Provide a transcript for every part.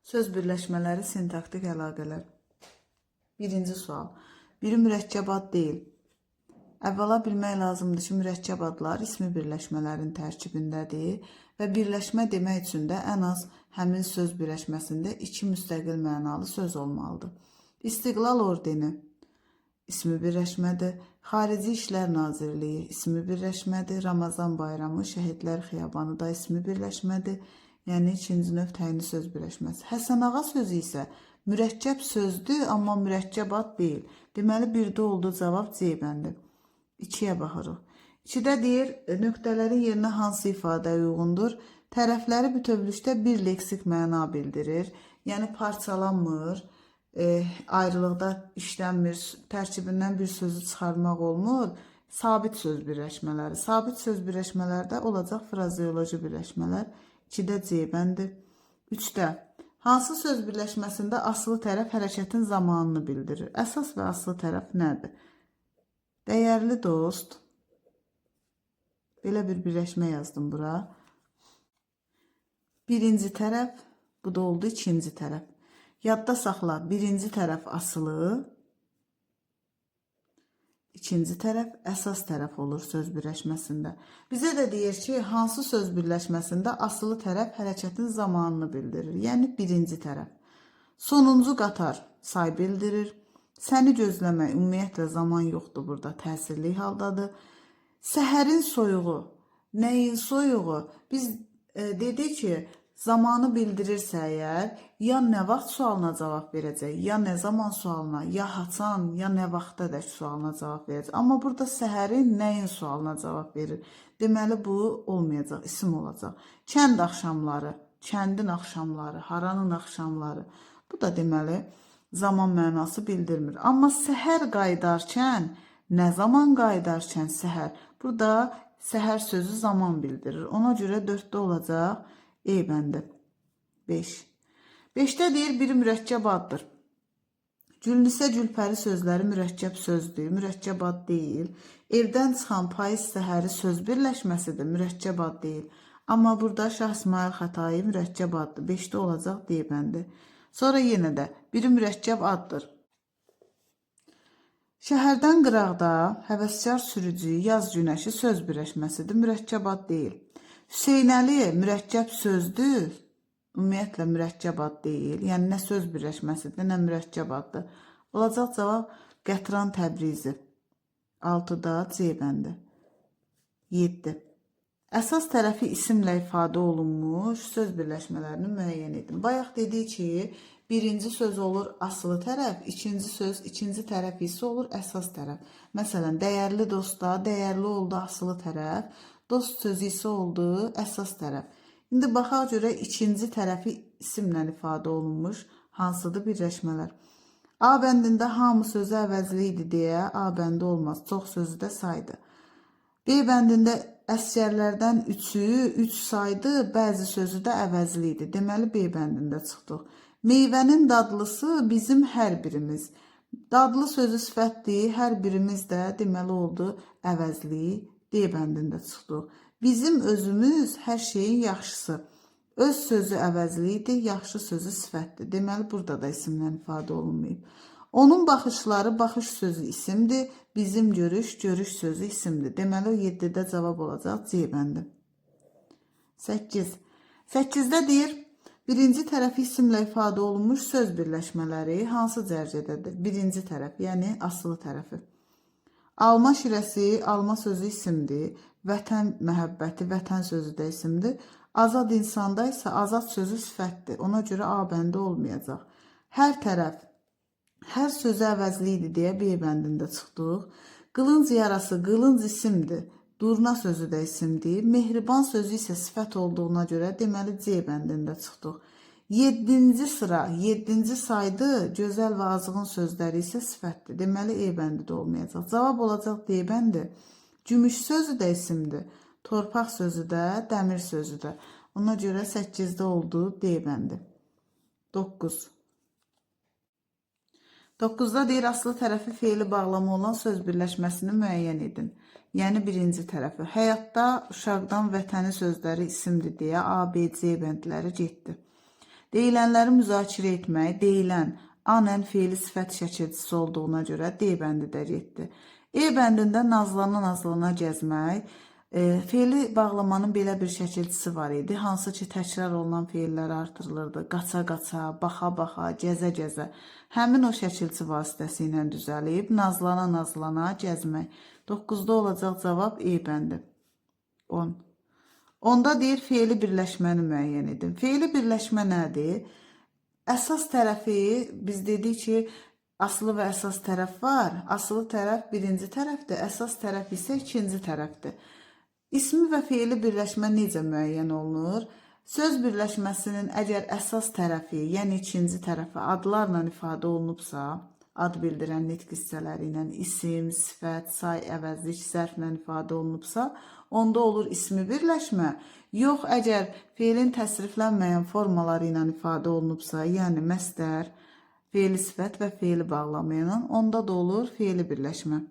Söz birləşmələri, sintaktik əlaqələr. Birinci sual. Biri mürəkkəb ad deyil. Əvvəla bilmək lazımdır ki, mürəkkəb adlar ismi birləşmələrin tərkibindədir və birləşmə demək üçün də ən az həmin söz birləşməsində iki müstəqil mənalı söz olmalıdır. İstiqlal ordeni ismi birləşmədir. Xarici İşlər Nazirliyi ismi birləşmədir. Ramazan bayramı, Şəhidlər Xiyabanı da ismi birləşmədir. Yəni ikinci növ təyinli söz birləşməsi. Həsənağa sözü isə mürəkkəb sözdür, amma mürəkkəb ad deyil. Deməli, birdə olduğu cavab C bəndi. 2-yə baxırıq. 2-də deyir, nöqtələrin yerinə hansı ifadə uyğundur? Tərəfləri bütövlükdə bir leksik məna bildirir. Yəni, parçalanmır, ayrılıqda işlənmir, tərkibindən bir sözü çıxarmaq olmur. Sabit söz birləşmələri. Sabit söz birləşmələrdə olacaq frazeoloji birləşmələr. 2-də C bəndi. 3-də hansı söz birləşməsində asılı tərəf hərəkətin zamanını bildirir? Əsas və asılı tərəf nədir? Dəyərli dost. Belə bir birləşmə yazdım bura. Birinci tərəf, bu da oldu ikinci tərəf. Yadda saxla, birinci tərəf asılı, ikinci tərəf əsas tərəf olur söz birləşməsində. Bizə də deyir ki, hansı söz birləşməsində asılı tərəf hərəkətin zamanını bildirir? Yəni birinci tərəf. Sonuncu qatar say bildirir. Səni gözləmək, ümumiyyətlə zaman yoxdur burada, təsirli haldadır. Səhərin soyuğu, nəyin soyuğu? Biz dedik ki, zamanı bildirirsə əgər, ya nə vaxt sualına cavab verəcək, ya nə zaman sualına, ya haçan, ya nə vaxta dək sualına cavab verəcək. Amma burada səhərin nəyin sualına cavab verir? Deməli, bu olmayacaq, isim olacaq. Kənd axşamları, kəndin axşamları, haranın axşamları. Bu da deməli, zaman mənası bildirmir. Amma səhər qayıdarkən, nə zaman qayıdarkən səhər? Burada səhər sözü zaman bildirir. Ona görə 4-də olacaq E bəndi. 5. 5-də deyir, biri mürəkkəb addır. Gülnisə, Gülpəri sözləri mürəkkəb sözdür, mürəkkəb ad deyil. Evdən çıxan payız səhəri söz birləşməsidir, mürəkkəb ad deyil. Amma burada Şah İsmail Xətai mürəkkəb addır. 5-də olacaq D bəndi. Sonra yenə də biri mürəkkəb addır. Şəhərdən qıraqda həvəskar sürücü, yaz günəşi söz birləşməsidir, mürəkkəb ad deyil. Hüseynəli mürəkkəb sözdür, ümumiyyətlə mürəkkəb ad deyil. Yəni, nə söz birləşməsidir, nə mürəkkəb addır. Olacaq cavab Qətran Təbrizi. 6-da C bəndi. 7. Əsas tərəfi isimlə ifadə olunmuş söz birləşmələrini müəyyən edin. Bayaq dedik ki, birinci söz olur asılı tərəf, ikinci söz, ikinci tərəf isə olur əsas tərəf. Məsələn, dəyərli dostda, dəyərli oldu asılı tərəf, dost sözü isə oldu əsas tərəf. İndi baxaq görə ikinci tərəfi isimlə ifadə olunmuş hansıdır birləşmələr. A bəndində hamı sözü əvəzli idi deyə A bəndi olmaz, çox sözü də saydı. B bəndində əsgərlərdən 3 saydı, bəzi sözü də əvəzli idi. Deməli B bəndində çıxdıq. Meyvənin dadlısı bizim hər birimiz. Dadlı sözü sifətdir, hər birimiz də deməli oldu əvəzli. D bəndində çıxdıq. Bizim özümüz hər şeyin yaxşısı. Öz sözü əvəzli idi, yaxşı sözü sifətdir. Deməli, burada da isimlə ifadə olunmayıb. Onun baxışları, baxış sözü isimdir. Bizim görüş, görüş sözü isimdir. Deməli, 7-də cavab olacaq C bəndi. 8. 8-də deyir, birinci tərəfi isimlə ifadə olunmuş söz birləşmələri hansı dərəcədədir? Birinci tərəf, yəni asılı tərəfi. Alma şirəsi, alma sözü isimdir. Vətən məhəbbəti, vətən sözü də isimdir. Azad insanda isə azad sözü sifətdir. Ona görə A bəndi olmayacaq. Hər tərəf, hər sözü əvəzli idi deyə B bəndində çıxdıq. Qılınc yarası, qılınc isimdir. Durna sözü də isimdir. Mehriban sözü isə sifət olduğuna görə deməli C bəndində çıxdıq. 7-ci sıra, 7-ci saydı, gözəl və azğın sözləri isə sifətdir. Deməli, E bəndi də olmayacaq. Cavab olacaq D bəndi. Gümüş sözü də isimdir. Torpaq sözü də, dəmir sözü də. Ona görə 8-də oldu D bəndi. 9. 9-da deyir, asılı tərəfi feili bağlama olan söz birləşməsini müəyyən edin. Yəni, birinci tərəfi. Həyatda uşaqdan vətəni sözləri isimdir deyə A, B, C bəndləri getdi. Deyilənləri müzakirə etmək, deyilən anən feili sifət şəkilçisi olduğuna görə D bəndi də getdi. E bəndində nazlana-nazlana gəzmək, feili bağlamanın belə bir şəkilçisi var idi. Hansı ki, təkrar olunan feillər artırılırdı. Qaça-qaça, baxa-baxa, gəzə-gəzə. Həmin o şəkilçi vasitəsi ilə düzəlib, nazlana-nazlana gəzmək. 9-da olacaq cavab E bəndi. 10. Onda deyir, feili birləşməni müəyyən edin. Feili birləşmə nədir? Əsas tərəfi, biz dedik ki, asılı və əsas tərəf var. Asılı tərəf birinci tərəfdir, əsas tərəf isə ikinci tərəfdir. İsmi və feili birləşmə necə müəyyən olunur? Söz birləşməsinin əgər əsas tərəfi, yəni ikinci tərəfi adlarla ifadə olunubsa, ad bildirən nitq hissələri ilə isim, sifət, say, əvəzlik, zərflə ifadə olunubsa, onda olur ismi birləşmə. Yox, əgər feilin təsriflənməyən formaları ilə ifadə olunubsa, yəni məsdər, feili sifət və feili bağlamayan, onda da olur feili birləşmə.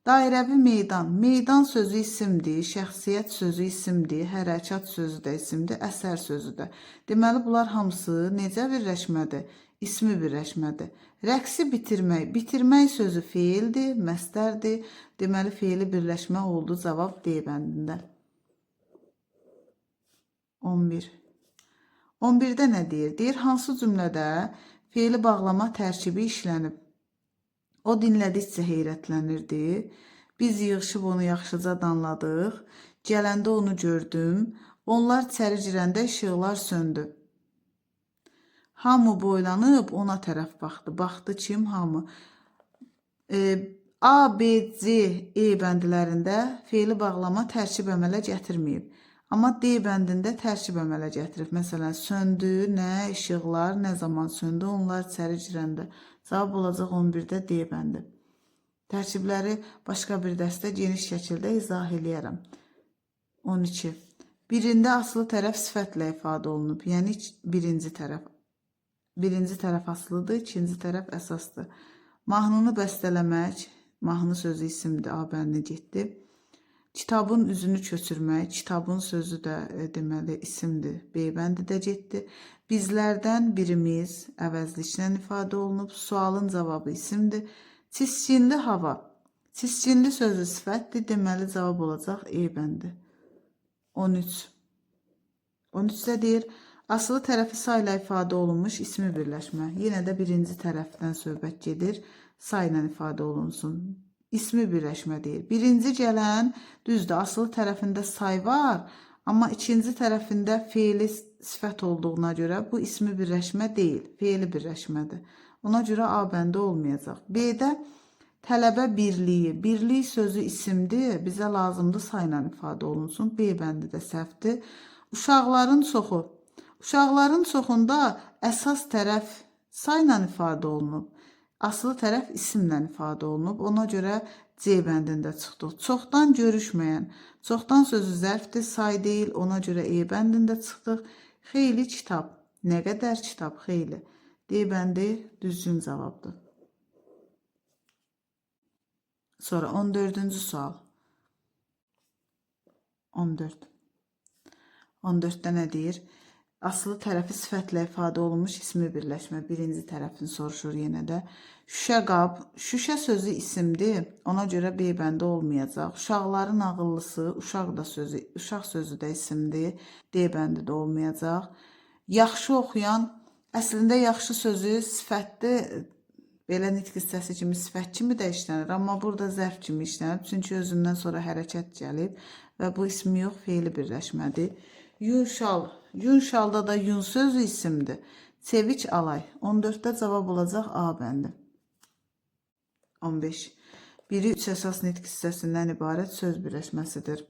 Dairəvi meydan. Meydan sözü isimdir, şəxsiyyət sözü isimdir, hərəkat sözü də isimdir, əsər sözü də. Deməli, bunlar hamısı necə birləşmədir? İsmi birləşmədir. Rəqsi bitirmək. Bitirmək sözü feildir, məsdərdir. Deməli, feili birləşmə oldu. Cavab D bəndində. 11. 11-də nə deyir? Deyir, hansı cümlədə feili bağlama tərkibi işlənib? O dinlədikcə heyrətlənirdi. Biz yığışıb onu yaxşıca danladıq. Gələndə onu gördüm. Onlar içəri girəndə işıqlar söndü. Hamı boylanıb ona tərəf baxdı. Baxdı kim? Hamı. A, B, C, E bəndlərində feili bağlama tərkib əmələ gətirməyib. Amma D bəndində tərkib əmələ gətirib. Məsələn, söndü, nə, işıqlar, nə zaman söndü, onlar içəri girəndə. Cavab olacaq 11-də D bəndi. Tərkibləri başqa bir dərsdə geniş şəkildə izah eləyərəm. 12. Birində asılı tərəf sifətlə ifadə olunub. Yəni birinci tərəf. Birinci tərəf asılıdır, ikinci tərəf əsasdır. Mahnını bəstələmək, mahnı sözü isimdir, A bəndi getdi. Kitabın üzünü köçürmək, kitabın sözü də deməli isimdir, B bəndi də getdi. Bizlərdən birimiz əvəzliklə ifadə olunub, sualın cavabı isimdir. Çiskinli hava, çiskinli sözü sifətdir, deməli cavab olacaq E bəndi. 13. 13-də deyir, asılı tərəfi sayla ifadə olunmuş ismi birləşmə. Yenə də birinci tərəfdən söhbət gedir, sayla ifadə olunsun. İsmi birləşmə deyir. Birinci gələn düzdür, asılı tərəfində say var, amma ikinci tərəfində feili sifət olduğuna görə bu ismi birləşmə deyil, feili birləşmədir. Ona görə A bəndi olmayacaq. B-də tələbə birliyi. Birlik sözü isimdir, bizə lazımdır sayla ifadə olunsun. B bəndi də səhvdir. Uşaqların çoxu. Uşaqların çoxunda əsas tərəf sayla ifadə olunub. Asılı tərəf isimlə ifadə olunub. Ona görə C bəndində çıxdıq. Çoxdan görüşməyən. Çoxdan sözü zərfdir, say deyil. Ona görə E bəndində çıxdıq. Xeyli kitab. Nə qədər kitab? Xeyli. D bəndi düzgün cavabdır. Sonra 14-cü sual. 14. 14-də nə deyir? Asılı tərəfi sifətlə ifadə olunmuş ismi birləşmə. Birinci tərəfini soruşur yenə də. Şüşə qab. Şüşə sözü isimdir. Ona görə B bəndi olmayacaq. Uşaqların ağıllısı. Uşaq sözü də isimdir. D bəndi də olmayacaq. Yaxşı oxuyan. Əslində yaxşı sözü sifətdir. Belə nitq hissəsi kimi sifət kimi də işlənir. Amma burada zərf kimi işlənir. Çünki özündən sonra hərəkət gəlib. Və bu ismi yox, feili birləşmədir. Yunşal. Yunşalda da yun sözü isimdir. Sevic alay. 14-də cavab olacaq A bəndi. 15. Biri 3 əsas nitq hissəsindən ibarət söz birləşməsidir.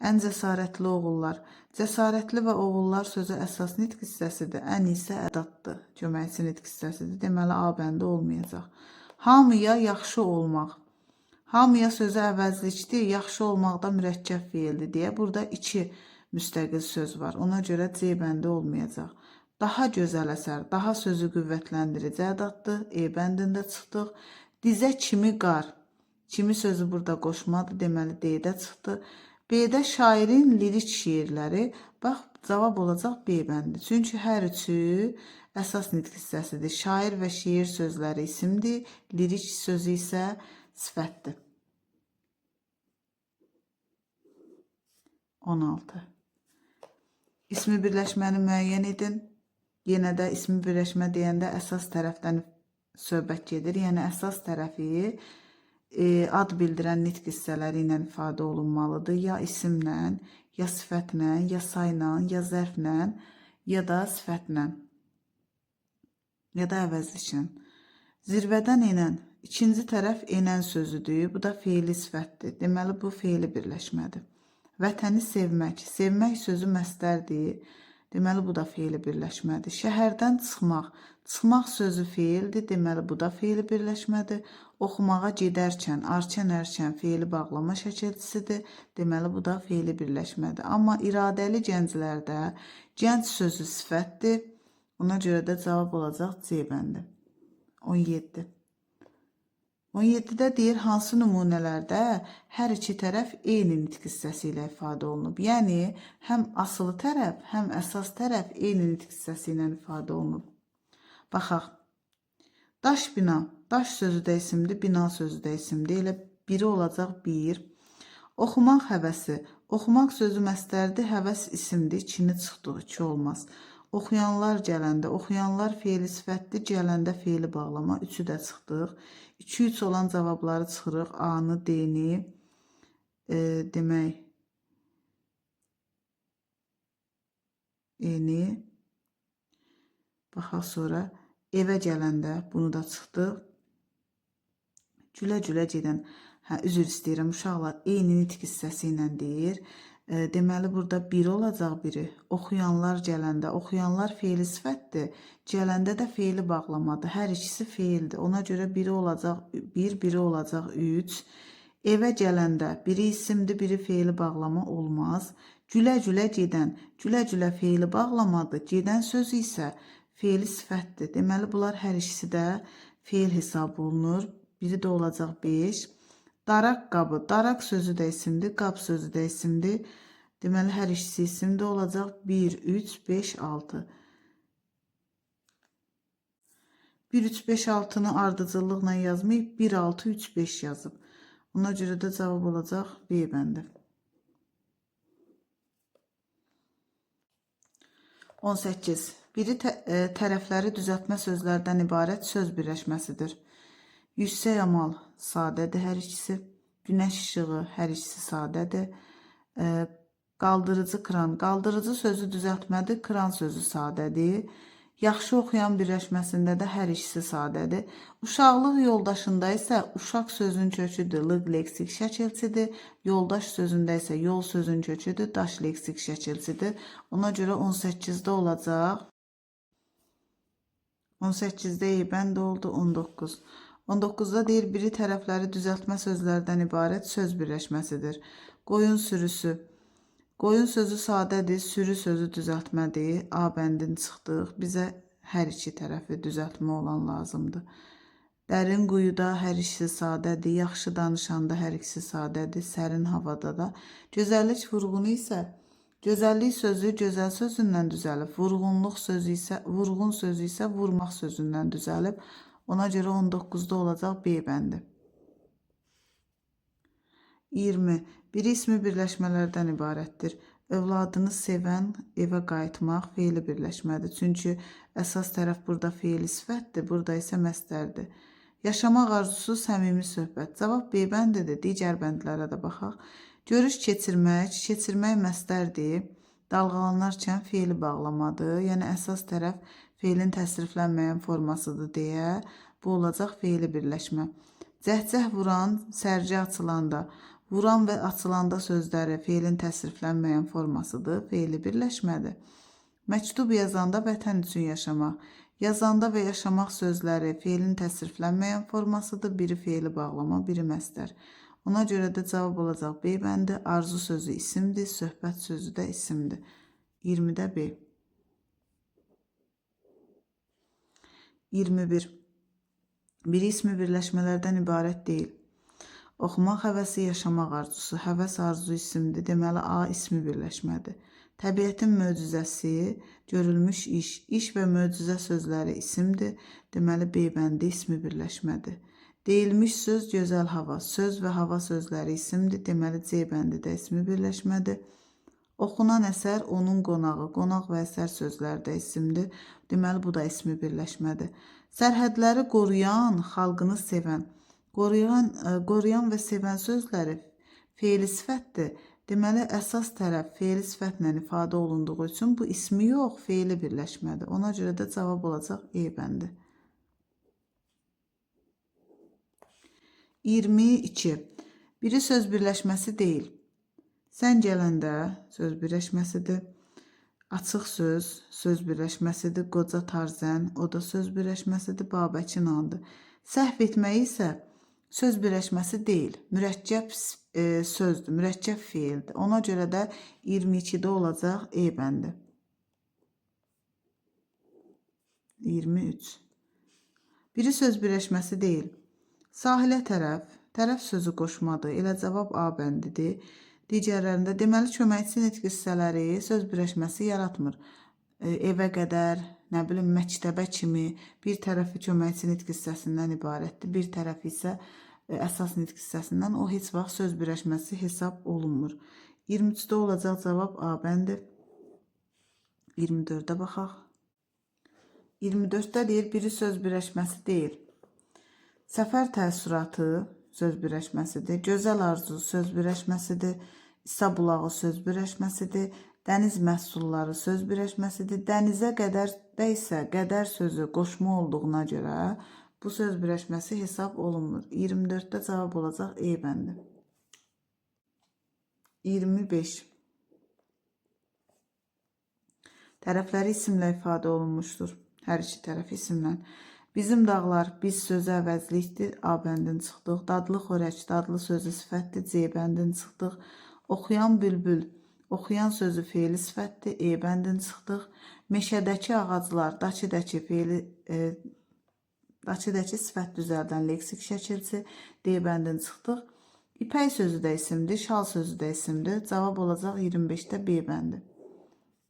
Ən cəsarətli oğullar. Cəsarətli və oğullar sözü əsas nitq hissəsidir. Ən isə ədatdır. Köməkçi nitq hissəsidir. Deməli A bəndi olmayacaq. Hamıya yaxşı olmaq. Hamıya sözü əvəzlikdir. Yaxşı olmaqda mürəkkəb feildir deyə burada 2 müstəqil söz var. Ona görə C bəndi olmayacaq. Daha gözəl əsər. Daha sözü qüvvətləndirici ədatdır. E bəndində çıxdıq. Dizə kimi qar. Kimi sözü burada qoşmadır. Deməli D-də çıxdı. B-də şairin lirik şeirləri. Bax, cavab olacaq B bəndi. Çünki hər üçü əsas nitq hissəsidir. Şair və şeir sözləri isimdir, lirik sözü isə sifətdir. 16. İsmi birləşməni müəyyən edin. Yenə də ismi birləşmə deyəndə əsas tərəfdən söhbət gedir. Yəni əsas tərəfi ad bildirən nitq hissələri ilə ifadə olunmalıdır. Ya isimlə, ya sifətlə, ya sayla, ya zərflə, ya da sifətlə, ya da əvəzliklə. Zirvədən enən, ikinci tərəf enən sözüdür. Bu da feili sifətdir. Deməli, bu feili birləşmədir. Vətəni sevmək. Sevmək sözü məstərdir. Deməli, bu da feili birləşmədir. Şəhərdən çıxmaq. Çıxmaq sözü feildir. Deməli, bu da feili birləşmədir. Oxumağa gedərkən, arkən, ərkən feili bağlama şəkilçisidir. Deməli, bu da feili birləşmədir. Amma iradəli gənclərdə gənc sözü sifətdir. Ona görə də cavab olacaq C bəndi. 17. 17-də deyir, hansı nümunələrdə hər iki tərəf eyni nitq hissəsi ilə ifadə olunub. Yəni, həm asılı tərəf, həm əsas tərəf eyni nitq hissəsi ilə ifadə olunub. Baxaq. Daş bina. Daş sözü də isimdir, bina sözü də isimdir. Elə biri olacaq bir. Oxumaq həvəsi. Oxumaq sözü məstərdir, həvəs isimdir. İkini çıxdıq, iki olmaz. Oxuyanlar gələndə. Oxuyanlar feili sifətdir, gələndə feili bağlama. Üçü də çıxdıq. 2-3 olan cavabları çıxırıq. A-nı, D-ni demək E-ni. Baxaq sonra. Evə gələndə bunu da çıxdıq. Gülə-gülə gedən. Üzr istəyirəm uşaqlar. Eyni nitq hissəsi ilə deyir. Deməli, burada biri olacaq biri. Oxuyanlar gələndə. Oxuyanlar feili sifətdir. Gələndə də feili bağlamadır. Hər ikisi feildir. Ona görə biri olacaq 1, biri olacaq 3. Evə gələndə biri isimdir, biri feili bağlama olmaz. Gülə-gülə gedən. Gülə-gülə feili bağlamadır. Gedən sözü isə feili sifətdir. Deməli, bunlar hər ikisi də feil hesab olunur. Biri də olacaq 5. Daraq qabı. Daraq sözü də isimdir, qab sözü də isimdir. Deməli, hər ikisi isimdə olacaq 1, 3, 5, 6. 1, 3, 5, 6-nı ardıcıllıqla yazmayıb, 1, 6, 3, 5 yazıb. Ona görə də cavab olacaq B bəndi. 18. Biri tərəfləri düzəltmə sözlərdən ibarət söz birləşməsidir. Yüksək amal sadədir hər ikisi. Günəş işığı hər ikisi sadədir. Qaldırıcı kran. Qaldırıcı sözü düzəltmədir, kran sözü sadədir. Yaxşı oxuyan birləşməsində də hər ikisi sadədir. Uşaqlıq yoldaşında isə uşaq sözün köküdür, lıq leksik şəkilçidir. Yoldaş sözündə isə yol sözün köküdür, daş leksik şəkilçidir. Ona görə 18-də olacaq. 18-də bənd oldu, 19. 19-da deyir, biri tərəfləri düzəltmə sözlərdən ibarət söz birləşməsidir. Qoyun sürüsü. Qoyun sözü sadədir, sürü sözü düzəltmədir. A bəndini çıxdıq. Bizə hər iki tərəfi düzəltmə olan lazımdır. Dərin quyuda hər ikisi sadədir. Yaxşı danışanda hər ikisi sadədir. Sərin havada da. Gözəllik vurğunu isə gözəllik sözü gözəl sözündən düzəlib. Vurğun sözü isə vurmaq sözündən düzəlib. Ona görə 19-da olacaq B bəndi. 20. Biri ismi birləşmələrdən ibarətdir. Övladını sevən, evə qayıtmaq feili birləşmədir. Çünki əsas tərəf burada feili sifətdir, burada isə məstərdir. Yaşamaq arzusu səmimi söhbət. Cavab B bəndidir. Digər bəndlərə də baxaq. Görüş keçirmək məstərdir. Dalğalanarkən feili bağlamadır. Yəni əsas tərəf feilin təsriflənməyən formasıdır deyə bu olacaq feili birləşmə. Cəhcəh vuran, sərgi açılanda, vuran və açılanda sözləri feilin təsriflənməyən formasıdır, feili birləşmədir. Məktub yazanda vətən üçün yaşamaq. Yazanda və yaşamaq sözləri feilin təsriflənməyən formasıdır, biri feili bağlama, biri məstər. Ona görə də cavab olacaq B bəndi, arzu sözü isimdir, söhbət sözü də isimdir. 20-də B. 21. Biri ismi birləşmələrdən ibarət deyil. Oxumaq həvəsi, yaşamaq arzusu. Həvəs arzu isimdir. Deməli A ismi birləşmədir. Təbiətin möcüzəsi, görülmüş iş. İş və möcüzə sözləri isimdir. Deməli B bəndi ismi birləşmədir. Deyilmiş söz, gözəl hava. Söz və hava sözləri isimdir. Deməli C bəndi də ismi birləşmədir. Oxunan əsər onun qonağı. Qonaq və əsər sözləri də isimdir. Deməli bu da ismi birləşmədir. Sərhədləri qoruyan, xalqını sevən. Qoruyan və sevən sözləri fe'li sifətdir. Deməli, əsas tərəf fe'li sifətlə ifadə olunduğu üçün bu ismi yox, fe'li birləşmədir. Ona görə də cavab olacaq E bəndi. 22. Biri söz birləşməsi deyil. Sən gələndə söz birləşməsidir. Açıq söz, söz birləşməsidir. Qoca tarzən, o da söz birləşməsidir. Babəkin andı. Səhv etməyi isə söz birləşməsi deyil. Mürəkkəb sözdür, mürəkkəb feildir. Ona görə də 22-də olacaq E bəndi. 23. Biri söz birləşməsi deyil. Sahilə tərəf sözü qoşmadır. Elə cavab A bəndidir. Digərlərində deməli köməkçi nitq hissələri söz birləşməsi yaratmır. Evə qədər, nə bilim, məktəbə kimi bir tərəfi köməkçi nitq hissəsindən ibarətdir. Bir tərəfi isə əsas nitq hissəsindən. O heç vaxt söz birləşməsi hesab olunmur. 23-də olacaq cavab A bəndi. 24-də baxaq. 24-də deyir, biri söz birləşməsi deyil. Səfər təəssüratı söz birləşməsidir. Gözəl arzu söz birləşməsidir. İsa bulağı söz birləşməsidir. Dəniz məhsulları söz birləşməsidir. Dənizə qədərdə isə qədər sözü qoşma olduğuna görə bu söz birləşməsi hesab olunmur. 24-də cavab olacaq E bəndi. 25. Tərəfləri isimlə ifadə olunmuşdur. Hər iki tərəf isimlə. Bizim dağlar, biz sözü əvəzlikdir. A bəndin çıxdıq. Dadlı xörək, dadlı sözü sifətdir. C bəndin çıxdıq. Oxuyan bülbül, oxuyan sözü fe'li sifətdir. E bəndin çıxdıq. Meşədəki ağaclar, Daçıdakı sifət düzəldən leksik şəkilçi. D bəndin çıxdıq. İpək sözü də isimdir. Şal sözü də isimdir. Cavab olacaq 25-də B bəndi.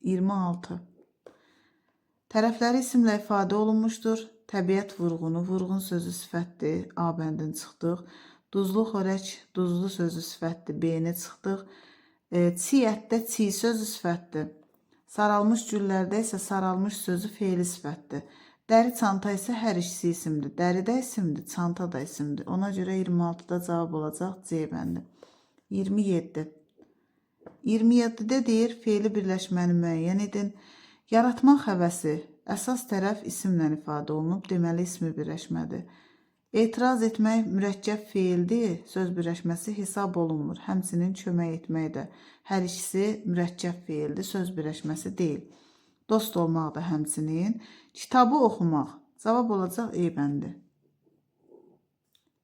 26. Tərəfləri isimlə ifadə olunmuşdur. Təbiət vurğunu, vurğun sözü sifətdir. A bəndin çıxdıq. Duzlu xörək, duzlu sözü sifətdir. B-ni çıxdıq. Çiy ətdə çiy sözü sifətdir. Saralmış güllərdə isə saralmış sözü fe'li sifətdir. Dəri çanta isə hər ikisi isimdir. Dəri də isimdir, çanta da isimdir. Ona görə 26-da cavab olacaq C bəndi. 27. 27-də deyir, fe'li birləşməni müəyyən edin. Yaratmaq həvəsi əsas tərəf isimlə ifadə olunub, deməli ismi birləşmədir. Etiraz etmək mürəkkəb feildir, söz birləşməsi hesab olunmur. Həmçinin kömək etmək də. Hər ikisi mürəkkəb feildir, söz birləşməsi deyil. Dost olmaq da həmçinin. Kitabı oxumaq. Cavab olacaq E bəndi.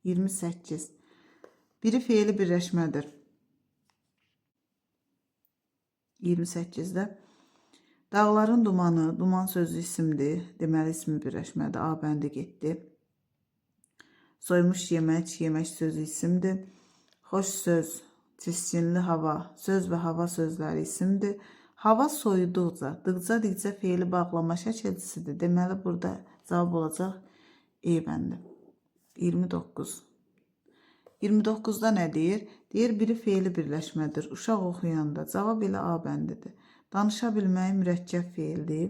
28. Biri feili birləşmədir. 28-də dağların dumanı, duman sözü isimdir. Deməli ismi birləşmədir. A bəndi getdi. Soymuş yemək, yemək sözü isimdir. Xoş söz, tiskinli hava, söz və hava sözləri isimdir. Hava soyuduqca, dıqca feili bağlama şəkilçisidir. Deməli burada cavab olacaq E bəndi. 29. 29-da nə deyir? Deyir, biri feili birləşmədir. Uşaq oxuyanda cavab ilə A bəndidir. Danışa bilmək mürəkkəb feildir.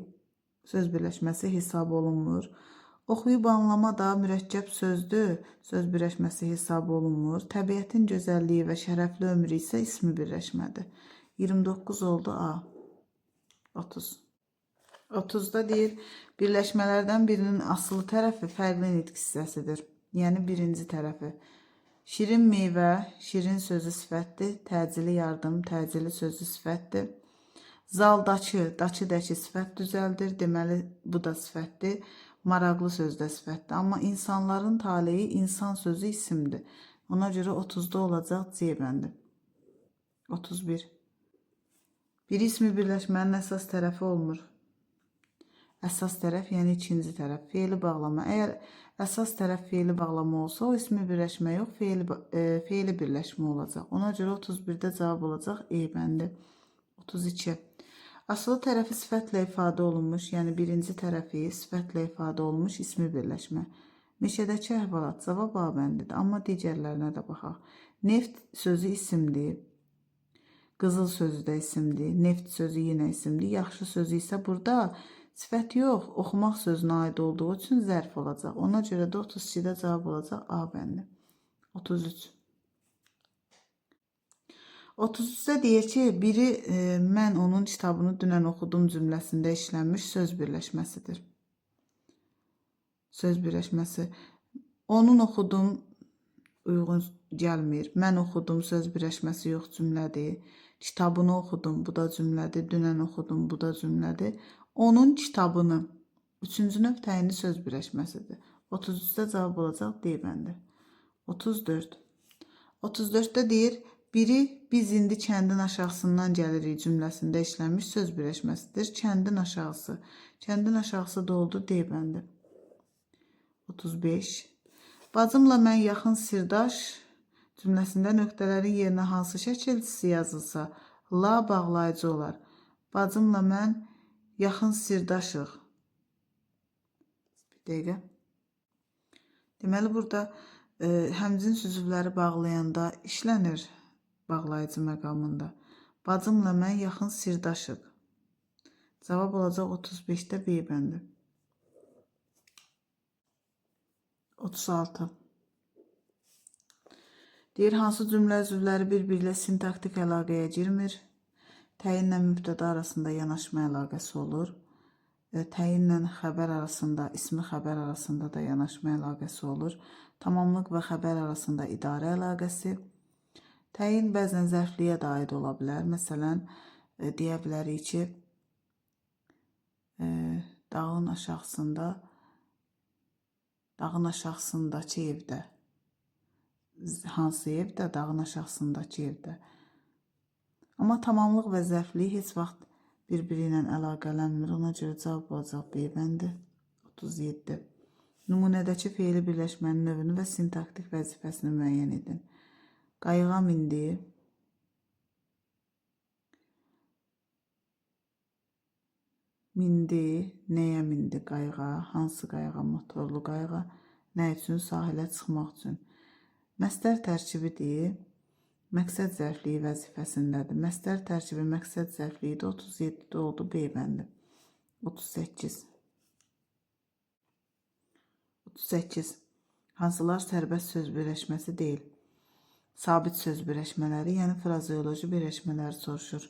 Söz birləşməsi hesab olunmur. Oxuyub anlama da mürəkkəb sözdür. Söz birləşməsi hesab olunmur. Təbiətin gözəlliyi və şərəfli ömrü isə ismi birləşmədir. 29 oldu A. 30. 30-da deyir, birləşmələrdən birinin asılı tərəfi fərqli nitq hissəsidir. Yəni birinci tərəfi. Şirin meyvə, şirin sözü sifətdir. Təcili yardım, təcili sözü sifətdir. Zaldakı, daçıdakı sifət düzəldir. Deməli bu da sifətdir. Maraqlı sözdə sifətdir. Amma insanların taleyi insan sözü isimdir. Ona görə 30-da olacaq C bəndi. 31. Bir ismi birləşmənin əsas tərəfi olmur. Əsas tərəf, yəni ikinci tərəf. Feili bağlama. Əgər əsas tərəf feili bağlama olsa, o ismi birləşmə yox, feili birləşmə olacaq. Ona görə 31-də cavab olacaq E bəndi. 32. Asılı tərəfi sifətlə ifadə olunmuş, yəni birinci tərəfi sifətlə ifadə olunmuş ismi birləşmə. Meşədəki əhvalat cavab A bəndidir, amma digərlərinə də baxaq. Neft sözü isimdir. Qızıl sözü də isimdir. Neft sözü yenə isimdir. Yaxşı sözü isə burada sifət yox, oxumaq sözünə aid olduğu üçün zərf olacaq. Ona görə də 32-də cavab olacaq A bəndi. 33. 33-də deyir ki, biri mən onun kitabını dünən oxudum cümləsində işlənmiş söz birləşməsidir. Söz birləşməsi. Onun oxudum uyğun gəlmir. Mən oxudum söz birləşməsi yox cümlədir. Kitabını oxudum, bu da cümlədir. Dünən oxudum, bu da cümlədir. Onun kitabını. Üçüncü növ təyinli söz birləşməsidir. 33-də cavab olacaq D bəndi. 34. 34-də deyir, biri biz indi kəndin aşağısından gəlirik cümləsində işlənmiş söz birləşməsidir. Kəndin aşağısı. Kəndin aşağısı da oldu D bəndi. 35. Bacımla mən yaxın sirdaş cümləsində nöqtələrin yerinə hansı şəkilçisi yazılsa, la bağlayıcı olar. Bacımla mən yaxın sirdaşıq. Bir dəqiqə. Deməli, burada həmcins üzvləri bağlayanda işlənir bağlayıcı məqamında. Bacımla mən yaxın sirdaşıq. Cavab olacaq 35-də B bəndi. 36. Deyir, hansı cümlə üzvləri bir-birilə sintaktik əlaqəyə girmir? Təyinlə mübtəda arasında yanaşma əlaqəsi olur. Təyinlə xəbər arasında, ismi xəbər arasında da yanaşma əlaqəsi olur. Tamamlıq və xəbər arasında idarə əlaqəsi. Təyin bəzən zərfliyə də aid ola bilər. Məsələn, deyə bilərik ki, dağın aşağısındakı evdə. Hansı evdə? Dağın aşağısındakı evdə. Amma tamamlıq və zərflik heç vaxt bir-biri ilə əlaqələnmir. Ona görə cavab olacaq B bəndi. 37. Nümunədəki feili birləşmənin növünü və sintaktik vəzifəsini müəyyən edin. Qayığa mindi. Mindi. Nəyə mindi qayığa? Hansı qayığa? Motorlu qayığa. Nə üçün? Sahilə çıxmaq üçün. Məstər tərkibidir. Məqsəd zərfliyi vəzifəsindədir. Məstər tərkibi məqsəd zərfliyi də 37-də oldu B bəndi. 38. 38. Hansılar sərbəst söz birləşməsi deyil? Sabit söz birləşmələri, yəni frazeoloji birləşmələri soruşur.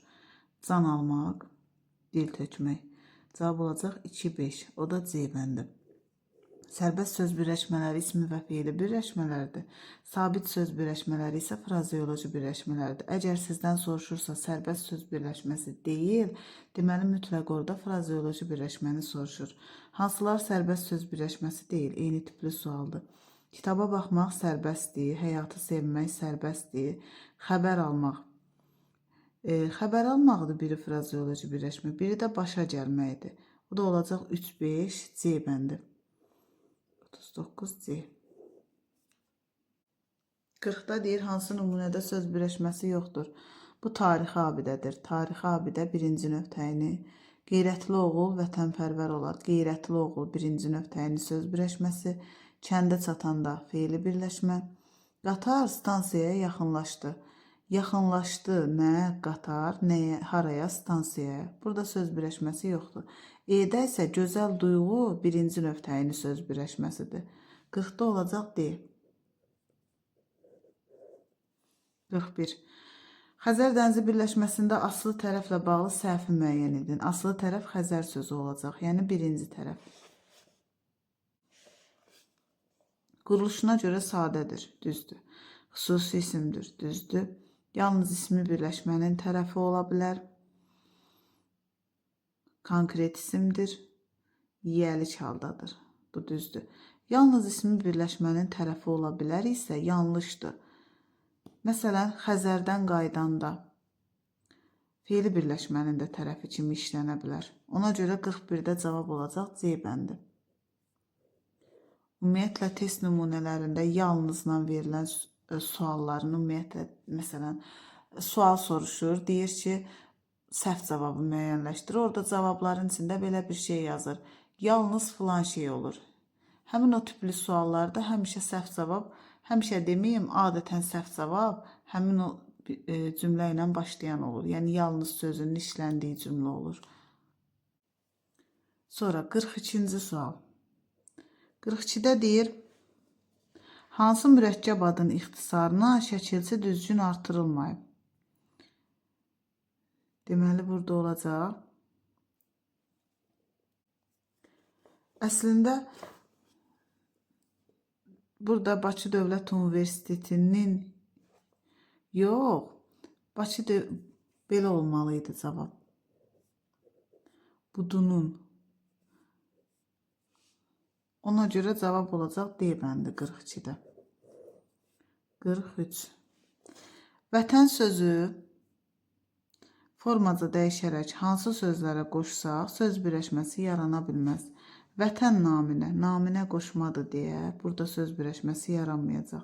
Can almaq, dil tökmək. Cavab olacaq 2-5. O da C bəndi. Sərbəst söz birləşmələri ismi və feili birləşmələrdir. Sabit söz birləşmələri isə frazeoloji birləşmələrdir. Əgər sizdən soruşursa sərbəst söz birləşməsi deyil, deməli mütləq orada frazeoloji birləşməni soruşur. Hansılar sərbəst söz birləşməsi deyil? Eyni tipli sualdır. Kitaba baxmaq sərbəstdir, həyatı sevmək sərbəstdir, xəbər almaq. Xəbər almaqdır biri frazeoloji birləşmə, biri də başa gəlməkdir. O da olacaq 3-5 C bəndi. 39C. 40-da deyir, hansı nümunədə söz birləşməsi yoxdur? Bu tarixi abidədir. Tarixi abidə birinci növ təyini. Qeyrətli oğul vətənpərvər olar. Qeyrətli oğul birinci növ təyini söz birləşməsi. Kəndə çatanda feili birləşmə. Qatar stansiyaya yaxınlaşdı. Yaxınlaşdı nə? Qatar, nəyə? Haraya? Stansiyaya. Burada söz birləşməsi yoxdur. E-də isə gözəl duyğu birinci növ təyini söz birləşməsidir. 40-da olacaq D. 41. Xəzər dənizi birləşməsində asılı tərəflə bağlı səhvi müəyyən edin. Asılı tərəf Xəzər sözü olacaq, yəni birinci tərəf. Quruluşuna görə sadədir, düzdür. Xüsusi isimdir, düzdür. Yalnız ismi birləşmənin tərəfi ola bilər. Konkret isimdir, yiyəlik haldadır. Bu düzdür. Yalnız ismi birləşmənin tərəfi ola bilər isə yanlışdır. Məsələn, Xəzərdən qaydanda Feili birləşmənin də tərəfi kimi işlənə bilər. Ona görə 41-də cavab olacaq C bəndi. Ümumiyyətlə, test nümunələrində yalnızla verilən sualların, ümumiyyətlə, məsələn, sual soruşur, deyir ki, səhv cavabı müəyyənləşdir. Orada cavabların içində belə bir şey yazır. Yalnız filan şey olur. Həmin o tipli suallarda həmişə səhv cavab, həmişə deməyim, adətən səhv cavab həmin o cümlə ilə başlayan olur. Yəni, yalnız sözünün işləndiyi cümlə olur. Sonra 42-ci sual. 42-də deyir, hansı mürəkkəb adın ixtisarına şəkilçi düzgün artırılmayıb? Deməli, burada olacaq. Əslində, burada Bakı Dövlət Universitetinin yox, belə olmalıydı cavab. Budunun. Ona görə cavab olacaq D bəndi 42-də. 43. Vətən sözü formaca dəyişərək hansı sözlərə qoşsaq, söz birləşməsi yarana bilməz. Vətən naminə qoşmadı deyə burada söz birləşməsi yaranmayacaq.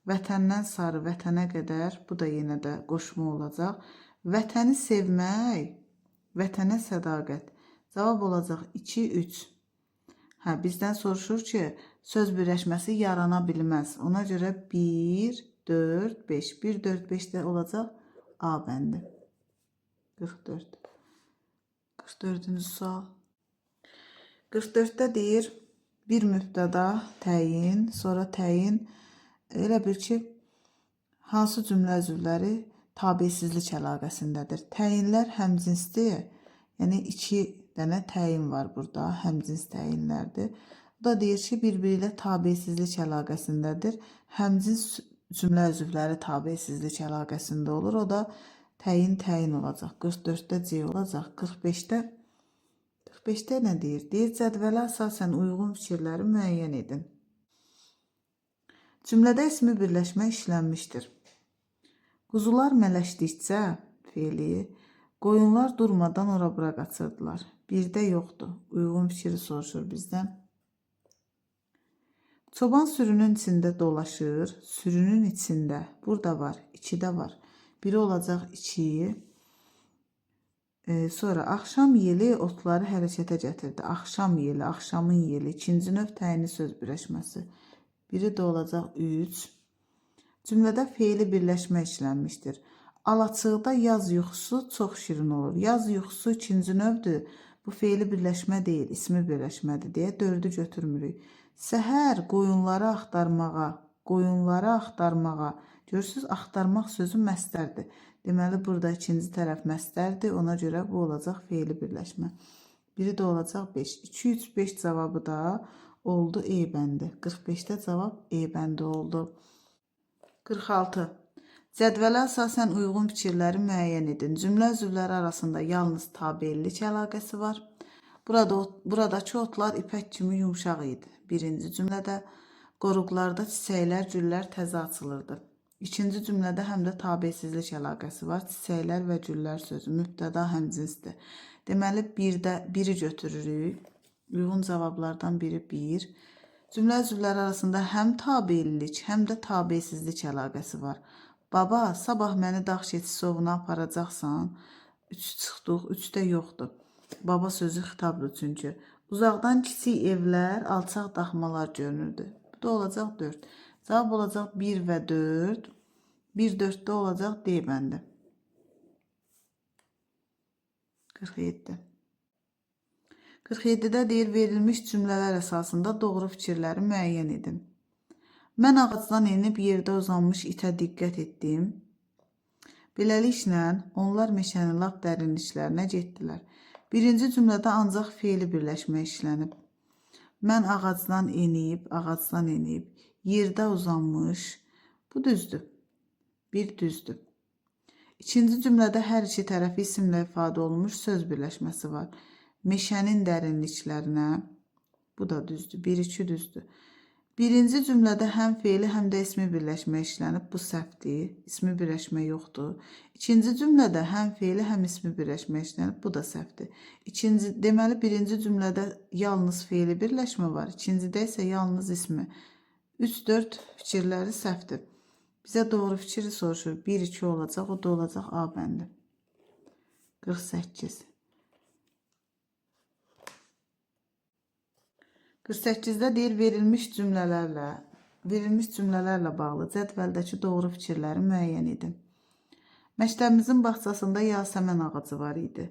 Vətəndən sarı vətənə qədər, bu da yenə də qoşma olacaq. Vətəni sevmək, vətənə sədaqət. Cavab olacaq 2-3. Bizdən soruşur ki, söz birləşməsi yarana bilməz. Ona görə 1, 4, 5. 1, 4, 5-də olacaq A bəndi. 44. 44-cü sual. 44-də deyir, bir mübtəda təyin, sonra təyin, elə bil ki, hansı cümlə üzvləri tabiəsizlik əlaqəsindədir. Təyinlər həmcinsdir, yəni 2 dənə təyin var burada, həmcins təyinlərdir. Bu da deyir ki, bir-biri ilə tabiəsizlik əlaqəsindədir. Həmcins cümlə üzvləri tabiəsizlik əlaqəsində olur. O da təyin olacaq. 44-də C olacaq. 45-də nə deyir? Deyir, cədvələ əsasən uyğun fikirləri müəyyən edin. Cümlədə ismi birləşmə işlənmişdir. Quzular mələşdikcə feili, qoyunlar durmadan ora-bura qaçırdılar. Birdə yoxdur. Uyğun fikri soruşur bizdən. Çoban sürünün içində dolaşır. Sürünün içində. Burada var. 2-də var. Biri olacaq 2. Sonra axşam yeli otları hərəkətə gətirdi. Axşam yeli, axşamın yeli. 2-ci növ təyini söz birləşməsi. Biri də olacaq 3. Cümlədə feili birləşmə işlənmişdir. Alaçıqda yaz yuxusu çox şirin olur. Yaz yuxusu 2-ci növdür. Bu feili birləşmə deyil, ismi birləşmədir deyə 4-ü götürmürük. Səhər qoyunları axtarmağa. Görürsünüz, axtarmaq sözü məstərdir. Deməli, burada ikinci tərəf məstərdir. Ona görə bu olacaq feili birləşmə. Biri də olacaq 5. 2, 3, 5 cavabı da oldu E bəndi. 45-də cavab E bəndi oldu. 46. Cədvələ əsasən uyğun fikirləri müəyyən edin. Cümlə üzvləri arasında yalnız tabellik əlaqəsi var. Buradakı otlar ipək kimi yumşaq idi. Birinci cümlədə qoruqlarda çiçəklər, güllər təzə açılırdı. İkinci cümlədə həm də tabiəsizlik əlaqəsi var. Çiçəklər və güllər sözü mübtəda həmcinsdir. Deməli, biri götürürük. Uyğun cavablardan biri 1. Cümlə üzvləri arasında həm tabiilik, həm də tabiəsizlik əlaqəsi var. Baba, sabah məni dağ keçisi ovuna aparacaqsan. 3 çıxdıq, 3-də yoxdur. Baba sözü xitabdır çünki. Uzaqdan kiçik evlər, alçaq daxmalar görünürdü. Bu da olacaq 4. Cavab olacaq 1 və 4. 1, 4-də olacaq D bəndi. 47. 47-də deyir, verilmiş cümlələr əsasında doğru fikirləri müəyyən edin. Mən ağacdan enib yerdə uzanmış itə diqqət etdim. Beləliklə, onlar meşənin lap dərinliklərinə getdilər. Birinci cümlədə ancaq feili birləşmə işlənib. Mən ağacdan enib, yerdə uzanmış. Bu düzdür. Bir düzdür. İkinci cümlədə hər iki tərəfi isimlə ifadə olunmuş söz birləşməsi var. Meşənin dərinliklərinə. Bu da düzdür. 1, 2 düzdür. Birinci cümlədə həm feili, həm də ismi birləşmə işlənib. Bu səhvdir. İsmi birləşmə yoxdur. İkinci cümlədə həm feili, həm ismi birləşmə işlənib. Bu da səhvdir. Deməli, birinci cümlədə yalnız feili birləşmə var. İkincidə isə yalnız ismi. 3-4 fikirləri səhvdir. Bizə doğru fikri soruşur. 1-2 olacaq, o da olacaq A bəndi. 48. 48-də deyir, verilmiş cümlələrlə bağlı cədvəldəki doğru fikirləri müəyyən edin. Məktəbimizin bağçasında yasəmən ağacı var idi.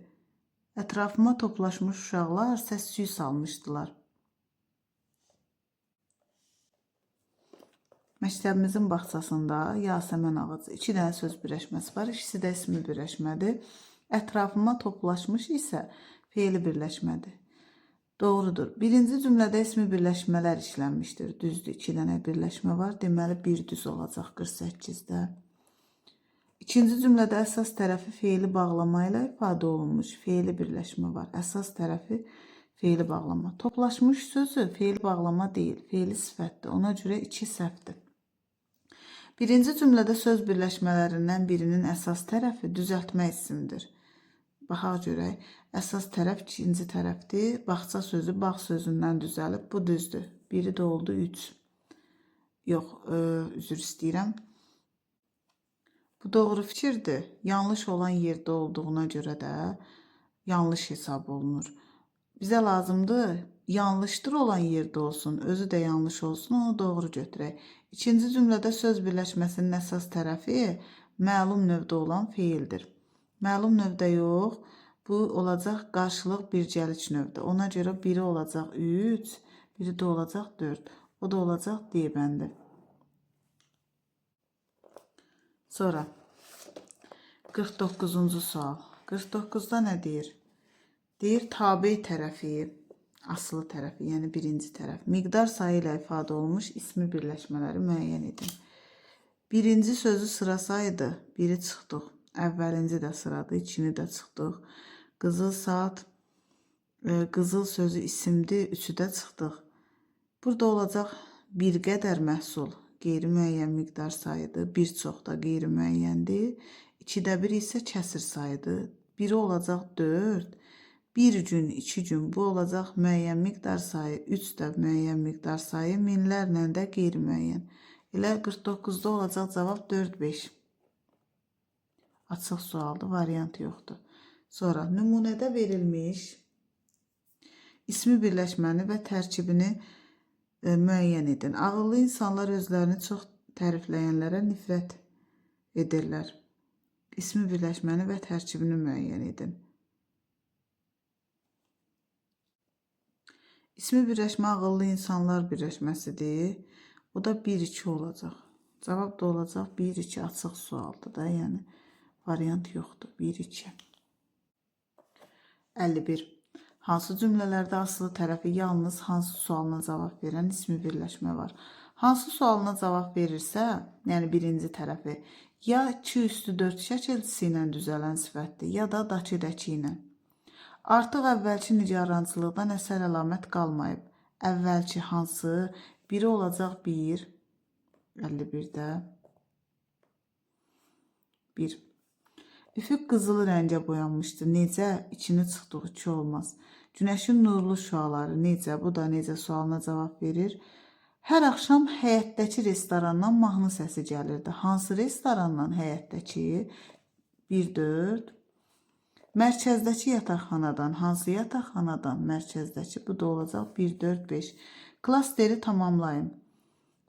Ətrafıma toplaşmış uşaqlar səs-küy salmışdılar. Məktəbimizin bağçasında yasəmən ağacı. 2 dənə söz birləşməsi var. İkisi də ismi birləşmədir. Ətrafıma toplaşmış isə feili birləşmədir. Doğrudur. Birinci cümlədə ismi birləşmələr işlənmişdir. Düzdür. 2 dənə birləşmə var. Deməli, 1 düz olacaq 48-də. İkinci cümlədə əsas tərəfi feili bağlama ilə ifadə olunmuş. Feili birləşmə var. Əsas tərəfi feili bağlama. Toplaşmış sözü feili bağlama deyil. Feili sifətdir. Ona görə 2 səhvdir. Birinci cümlədə söz birləşmələrindən birinin əsas tərəfi düzəltmə isimdir. Baxaq görək. Əsas tərəf ikinci tərəfdir. Bağça sözü bağ sözündən düzəlib. Bu düzdür. Biri də oldu 3. Yox, üzr istəyirəm. Bu doğru fikirdir. Yanlış olan yerdə olduğuna görə də yanlış hesab olunur. Bizə lazımdır, yanlışdır olan yerdə olsun, özü də yanlış olsun, onu doğru götürək. İkinci cümlədə söz birləşməsinin əsas tərəfi məlum növdə olan feildir. Məlum növdə yox, bu olacaq qarşılıq bircəlik növdə. Ona görə biri olacaq 3, biri də olacaq 4. O da olacaq D bəndi. Sonra 49-cu sual. 49-da nə deyir? Deyir, tabe tərəfi, asılı tərəfi, yəni birinci tərəf. Miqdar sayı ilə ifadə olmuş ismi birləşmələri müəyyən edin. Birinci sözü sıra sayıdır, biri çıxdıq. Əvvəlinci də sıradır, ikini də çıxdıq. Qızıl saat, qızıl sözü isimdir, üçü də çıxdıq. Burada olacaq bir qədər məhsul, qeyri-müəyyən miqdar sayıdır. Bir çox da qeyri-müəyyəndir. 2də 1 isə kəsir sayıdır. Biri olacaq 4. Bir gün, 2 gün bu olacaq müəyyən miqdar sayı. 3 də müəyyən miqdar sayı. Minlərlə də qeyri-müəyyən. Elə 49-da olacaq cavab 4-5. Açıq sualdır, variant yoxdur. Sonra nümunədə verilmiş ismi birləşməni və tərkibini müəyyən edin. Ağıllı insanlar özlərini çox tərifləyənlərə nifrət edirlər. İsmi birləşməni və tərkibini müəyyən edin. İsmi birləşmə ağıllı insanlar birləşməsidir. O da 1-2 olacaq. Cavab da olacaq 1-2 açıq sualdır da, yəni. Variant yoxdur. 1-2. 51. Hansı cümlələrdə asılı tərəfi yalnız hansı sualına cavab verən ismi birləşmə var? Hansı sualına cavab verirsə, yəni birinci tərəfi, ya 2+4 şəkilçisi ilə düzələn sifətdir, ya da dakı-dəki ilə. Artıq əvvəlki nigarançılıqdan əsər əlamət qalmayıb. Əvvəlki hansı? Biri olacaq 1. 51-də 1. Üfüq qızılı rəngə boyanmışdı. Necə? 2-ni çıxdıq, 2 olmaz. Günəşin nurlu şüaları necə? Bu da necə sualına cavab verir. Hər axşam həyətdəki restorandan mahnı səsi gəlirdi. Hansı restorandan həyətdəki? 1-4. Mərkəzdəki yataqxanadan. Hansı yataqxanadan? Mərkəzdəki. Bu da olacaq 1-4-5. Klasteri tamamlayın.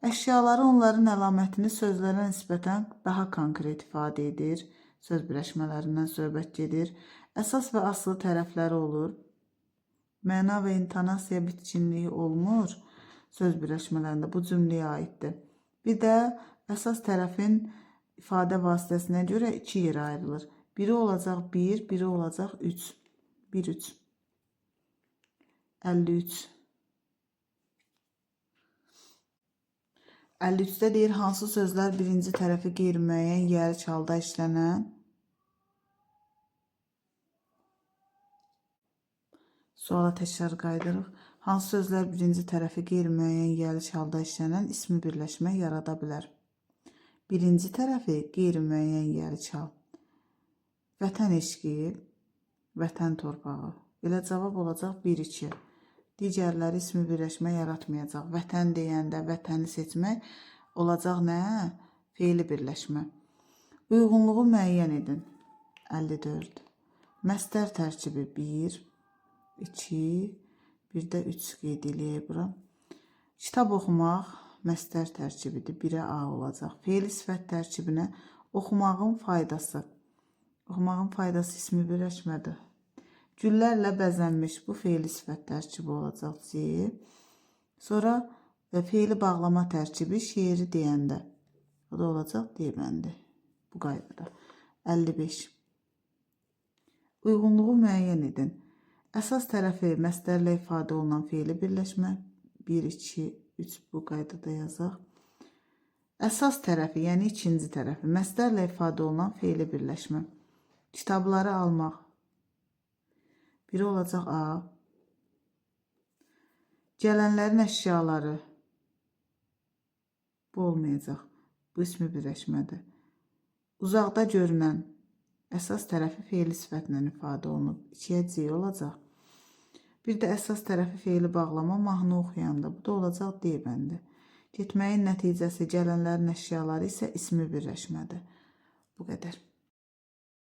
Əşyaları onların əlamətini sözlərə nisbətən daha konkret ifadə edir. Söz birləşmələrindən söhbət gedir. Əsas və asılı tərəfləri olur. Məna və intonasiya bitkinliyi olmur. Söz birləşmələrində bu cümləyə aiddir. Bir də əsas tərəfin ifadə vasitəsinə görə 2 yerə ayrılır. Biri olacaq 1, biri olacaq 3. 1-3. 53. 53-də deyir, hansı sözlər birinci tərəfi qeyri-müəyyən yərik halda işlənən? Suala təkrar qaydırıq. Hansı sözlər birinci tərəfi qeyri-müəyyən gəliş halda işlənən ismi birləşmə yarada bilər? Birinci tərəfi qeyri-müəyyən gəliş hal. Vətən eşqi, vətən torpağı. Elə cavab olacaq 1-2. Digərləri ismi birləşmə yaratmayacaq. Vətən deyəndə vətəni seçmək olacaq nə? Fe'li birləşmə. Uyğunluğu müəyyən edin. 54. Məstər tərkibi 1, 2, bir də 3 qeyd eləyək bura. Kitab oxumaq məstər tərkibidir. 1-ə A olacaq. Fe'li sifət tərkibinə oxumağın faydası. Oxumağın faydası ismi birləşmədir. Güllərlə bəzənmiş bu fe'li sifət tərkibi olacaq C. Sonra fe'li bağlama tərkibi şeiri deyəndə. O da olacaq D bəndi. Bu qaydada. 55. Uyğunluğu müəyyən edin. Əsas tərəfi məstərlə ifadə olunan fe'li birləşmə. 1, 2, 3 bu qaydada yazaq. Əsas tərəfi, yəni ikinci tərəfi məstərlə ifadə olunan fe'li birləşmə. Kitabları almaq. Biri olacaq A. Gələnlərin əşyaları. Bu olmayacaq. Bu ismi birləşmədir. Uzaqda görünən. Əsas tərəfi fe'li sifətlə ifadə olunub. 2-yə C olacaq. Bir də əsas tərəfi fe'li bağlama mahnı oxuyanda. Bu da olacaq D bəndi. Getməyin nəticəsi gələnlərin əşyaları isə ismi birləşmədir. Bu qədər.